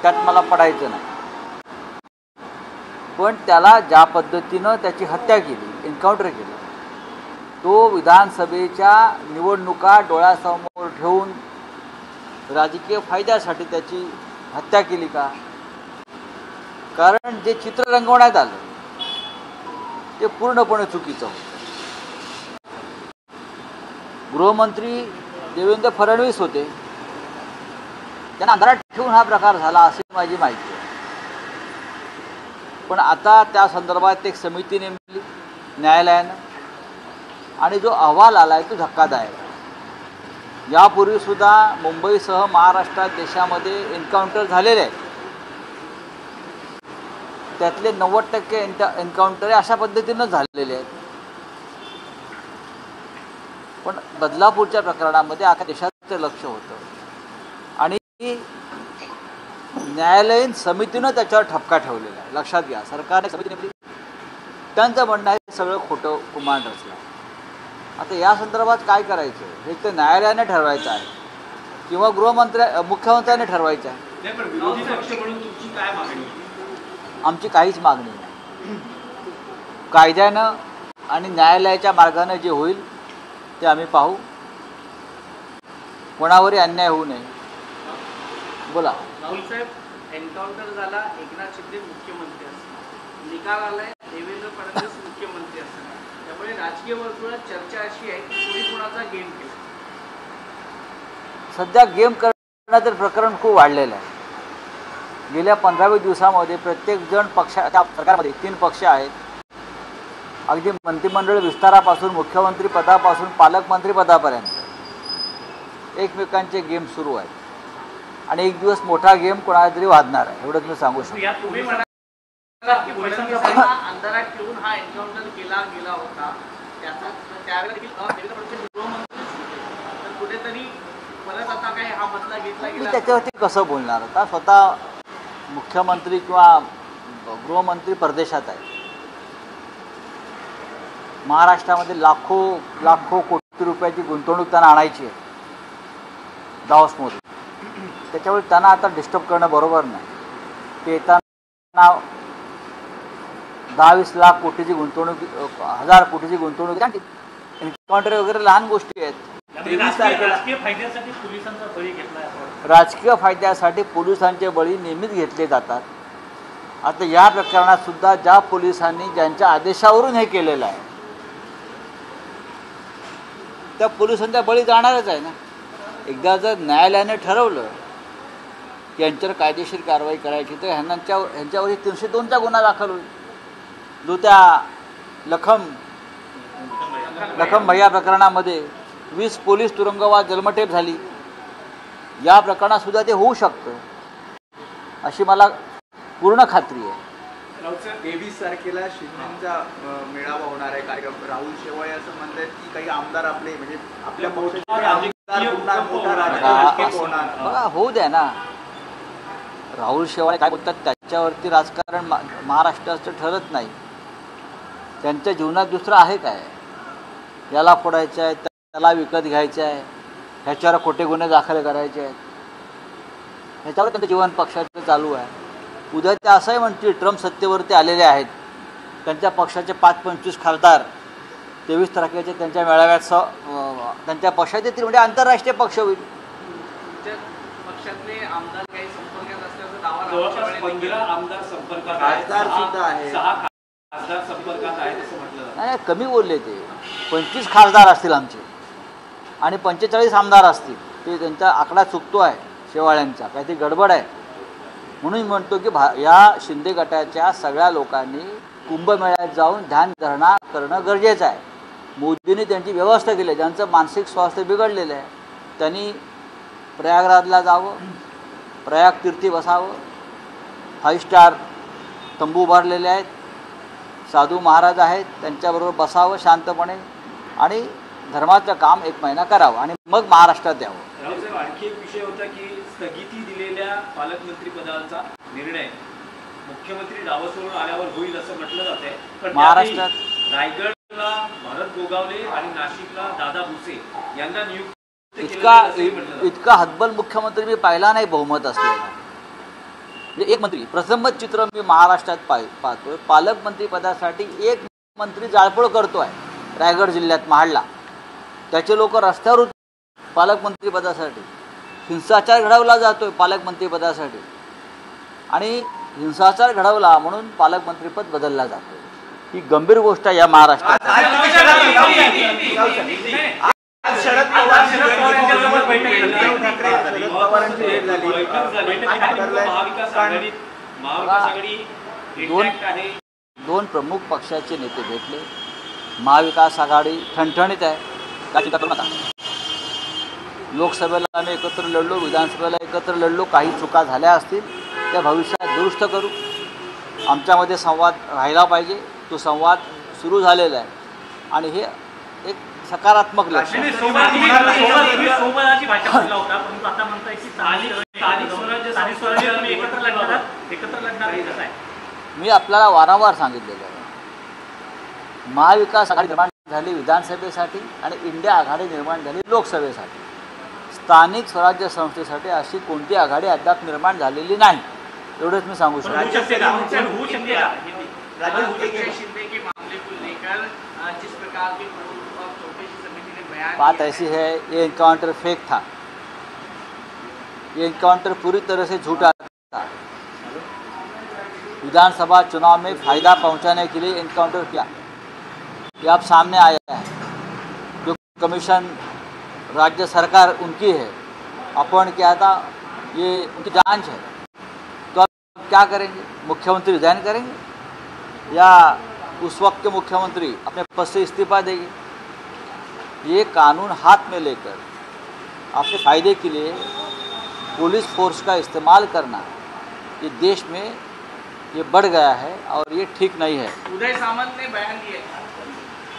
त्यात मला पडायचं नाही, पण त्याला ज्या पद्धतीनं त्याची हत्या केली, एन्काउंटर केलं, तो विधानसभेच्या निवडणुका डोळ्यासमोर ठेवून राजकीय फायद्यासाठी त्याची हत्या केली का? कारण जे चित्र रंगवण्यात आलं ते पूर्णपणे चुकीचं होतं. गृहमंत्री देवेंद्र फडणवीस होते, त्यांना अंधारात ठेवून हा प्रकार झाला अशी माझी माहिती आहे. पण आता त्या संदर्भात एक समिती नेमली न्यायालयानं आणि जो अहवाल आला आहे तो धक्कादायक. यापूर्वीसुद्धा मुंबईसह महाराष्ट्रात देशामध्ये एन्काउंटर झालेले आहेत, त्यातले 90% एन्काउंटर अशा पद्धतीनं झालेले आहेत. पण बदलापूरच्या प्रकरणामध्ये अख्ख्या देशाचं लक्ष होतं आणि न्यायालयीन समितीनं त्याच्यावर ठपका ठेवलेला आहे. लक्षात घ्या, सरकारने समिती नेमली, त्यांचं म्हणणं आहे सगळं खोटं कुमार रचलं. आता या संदर्भात काय करायचं हे तर न्यायालयाने ठरवायचं आहे किंवा मुख्यमंत्र्याने ठरवायचं आहे. आमची काहीच मागणी नाही. कायद्यानं आणि न्यायालयाच्या मार्गाने जे होईल ते आम्ही पाहू. कोणावरही अन्याय होऊ नये. बोला. राहुल साहेब, एन्काउंटर झाला, एकनाथ शिंदे मुख्यमंत्री असतात, निकाल आलाय देवेंद्र फडणवीस मुख्यमंत्री असतात, त्यामुळे राजकीय वर्तुळात चर्चा अशी आहे की कोणी कोणाचा गेम केला. सध्या गेम करण्याचं प्रकरण खूप वाढलेलं आहे. गेल्या 15-20 दिवसामध्ये प्रत्येक जण त्या सरकारमध्ये 3 पक्ष आहेत. अगदी मंत्रिमंडळ विस्तारापासून मुख्यमंत्री पदापासून पालकमंत्री पदापर्यंत एकमेकांचे गेम सुरू आहेत आणि एक दिवस मोठा गेम कोणाला तरी वाजणार आहे, एवढंच मी सांगू शकतो. अंधारात ठेवून हा एन्काउंटर केला गेला होता, कुठेतरी परत आता काय हा बदला घेतला गेला. त्याच्यावरती कसं बोलणार? आता स्वतः मुख्यमंत्री किंवा गृहमंत्री परदेशात आहे. महाराष्ट्रामध्ये लाखो कोटी रुपयाची गुंतवणूक त्यांना आणायची आहे दावोसमध्ये. त्याच्यामुळे त्यांना आता डिस्टर्ब करणं बरोबर नाही. ते येताना 10-20 लाख कोटीची गुंतवणूक, 1000 कोटीची गुंतवणूक, एन्काउंटर वगैरे लहान गोष्टी आहेत. राजकीय फायद्यासाठी पोलिसांचे बळी नेहमीच घेतले जातात. आता या प्रकरणात सुद्धा ज्या पोलिसांनी ज्यांच्या आदेशावरून हे केलेलं आहे त्या पोलिसांच्या बळी जाणारच आहे ना. एकदा जर न्यायालयाने ठरवलं की यांच्यावर कायदेशीर कारवाई करायची तर ह्यांच्यावर 302चा गुन्हा दाखल होईल. जो त्या लखम भैया प्रकरणामध्ये 20 पोलीस तुरुंगवास जन्मठेप झाली, या प्रकरणात सुद्धा ते होऊ शकतं अशी मला पूर्ण खात्री आहे. 23 तारखेला शिंदेचा मेळावा होणार आहे कार्यक्रम. राहुल शेवाळे असं म्हणतात की काही आमदार आपले म्हणजे आपल्या बघा, होऊ द्या ना. राहुल शेवाळे काय बोलतात त्याच्यावरती राजकारण महाराष्ट्राचं ठरत नाही. त्यांच्या जीवनात दुसरं आहे काय? याला फोडायचं आहे, त्याला विकत घ्यायचं आहे, ह्याच्यावर खोटे गुन्हे दाखल करायचे आहेत, ह्याच्यावर त्यांचं जीवन पक्षाचं चालू आहे. उद्या ते असंही म्हणतील ट्रम्प सत्तेवरती आलेले आहेत, त्यांच्या पक्षाचे 5-25 खासदार 23 तारखेचे त्यांच्या मेळाव्यात त्यांच्या पक्षात येतील, म्हणजे आंतरराष्ट्रीय पक्ष होईल. पक्षातले आमदार काही संपर्कात असल्याचा दावा नाही, कमी बोलले ते. 25 खासदार असतील आमचे आणि 45 आमदार असतील. ते त्यांचा आकडा चुकतो आहे शेवाळ्यांचा, काहीतरी गडबड आहे. म्हणून म्हणतो की या शिंदे गटाच्या सगळ्या लोकांनी कुंभमेळ्यात जाऊन ध्यानधारणा करणं गरजेचं आहे. मोदींनी त्यांची व्यवस्था केली आहे. ज्यांचं मानसिक स्वास्थ्य बिघडलेलं आहे त्यांनी प्रयागराजला जावं, प्रयाग तीर्थी बसावं, 5 स्टार तंबू उभारलेले आहेत, साधू महाराज आहेत, त्यांच्याबरोबर बसावं शांतपणे आणि धर्माचं काम 1 महिना करावं आणि मग महाराष्ट्रात यावं. आणखी एक विषय होता की स्थगिती दिलेल्या पालकमंत्री पदाचा निर्णय मुख्यमंत्री डावसवरून आल्यावर होईल असं म्हटलं जात आहे. पण महाराष्ट्रात रायगडला भरत गोगावले आणि नाशिकला दादा भुसे यांना नियुक्त इतका हतबल मुख्यमंत्री मी पाहिला नाही बहुमत असलेला. म्हणजे एक मंत्री, प्रथमच चित्र मी महाराष्ट्रात पाहतोय, पालकमंत्रीपदासाठी एक मंत्री जाळपोळ करतो आहे रायगड जिल्ह्यात महाडला. त्याचे लोक रस्त्यावर उतरले पालकमंत्रीपदासाठी, हिंसाचार घडवला जातोय पालकमंत्रीपदासाठी, आणि हिंसाचार घडवला म्हणून पालकमंत्रीपद बदलला जातो. ही गंभीर गोष्ट आहे या महाराष्ट्रात. शरद पवारांची भेट झाली. दोन प्रमुख पक्षाचे नेते भेटले. महाविकास आघाडी ठणठणीत आहे, का चिंता करू नका. लोकसभेला आम्ही एकत्र लढलो, विधानसभेला एकत्र लढलो. काही चुका झाल्या असतील त्या भविष्यात दुरुस्त करू. आमच्यामध्ये संवाद राहिला पाहिजे. तो संवाद सुरू झालेला आहे आणि हे एक सकारात्मक लक्ष. मी आपल्याला वारंवार सांगितलेलं आहे, महाविकास आघाडी निर्माण झाली विधानसभेसाठी आणि इंडिया आघाडी निर्माण झाली लोकसभेसाठी. स्थानिक स्वराज्य संस्थेसाठी अशी कोणती आघाडी अद्याप निर्माण झालेली नाही. एवढंच मी सांगू शकतो. बात ऐसी है, ये एनकाउंटर फेक था, ये एनकाउंटर पूरी तरह से झूठा था. विधानसभा चुनाव में फ़ायदा पहुंचाने के लिए एनकाउंटर किया, ये अब सामने आया है. जो कमीशन राज्य सरकार उनकी है, अपहरण किया था, ये उनकी जांच है. तो अब क्या करेंगे? मुख्यमंत्री रिजाइन करेंगे या उस वक्त के मुख्यमंत्री अपने पद से इस्तीफा देंगे? ये कानून हाथ में लेकर अपने फ़ायदे के लिए पुलिस फोर्स का इस्तेमाल करना ये देश में ये बढ़ गया है और ये ठीक नहीं है. उदय सामंत ने बयान दिया